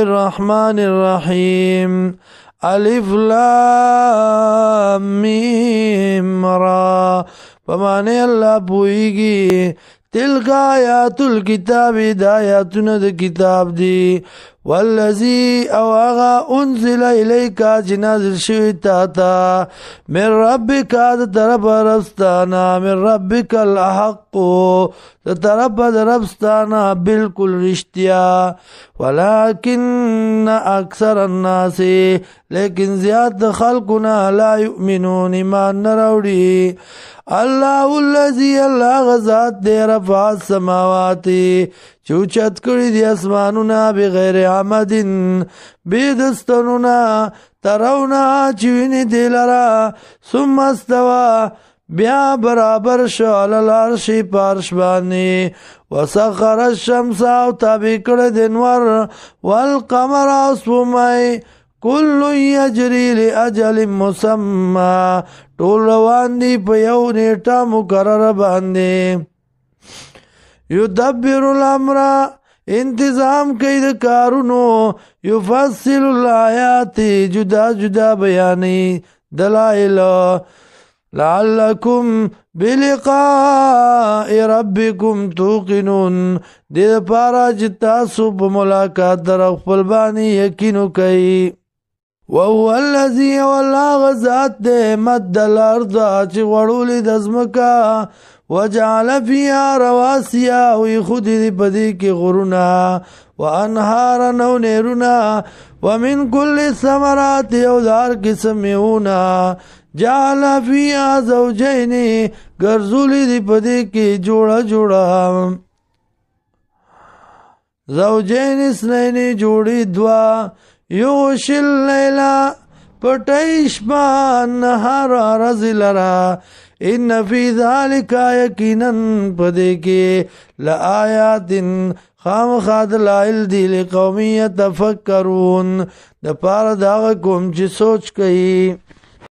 الرحمن الرحیم الف لام میم را پمانے اللہ پوئیگی تلک آیات الكتاب دا آیاتنا دا کتاب دی والذی او آغا انزل الیکا جنازل شوی تاتا من ربکا دا طرف ربستانا من ربک الحق دا طرف ربستانا بالکل رشتیا ولیکن اکثر الناس لیکن زیاد خلقنا لا یؤمنون ایمان نروڑی اللہ الذی اللہ غزات دے رفع السماواتی چوچت کری دی اسمانونا بغیر عمدن بیدستنونا ترونا چوینی دیلرا ثم استوا بیا برابر شو علی العرش پارش بانی وسخر الشمس او تابع کړه د انوار والقمر اسمای کل یجری لاجل مسمى ټول روان دي په یو نیټه مقرره باندې یدبر الامر انتظام کوي د کارونو یفصل الآیات جدا جدا بیانې دلائل لعلکم بلقاء ربکم توقنون دې پارا چې تاسو په ملاقات در خپل باندې یقین کوي وهو الذي والله غزات دے مد الارض چی غړولی دزمکا وجعل فيها رواسیا وی خود دی پدی کی غرونا وانهارا نو نیرونا ومن كل الثمرات یودار قسم میونا جعل فيها زوجین گرزولی دی پدی کی جوڑا جوڑا زوجین اسنین جوڑی دوا یوشی اللیلا پتیش بان نهار رزی لرا ان فی ذالک یقینا پدے کے لآیات خام خاد لائل دی لقومی یتفکرون دا پار داغ کم چی سوچ کئی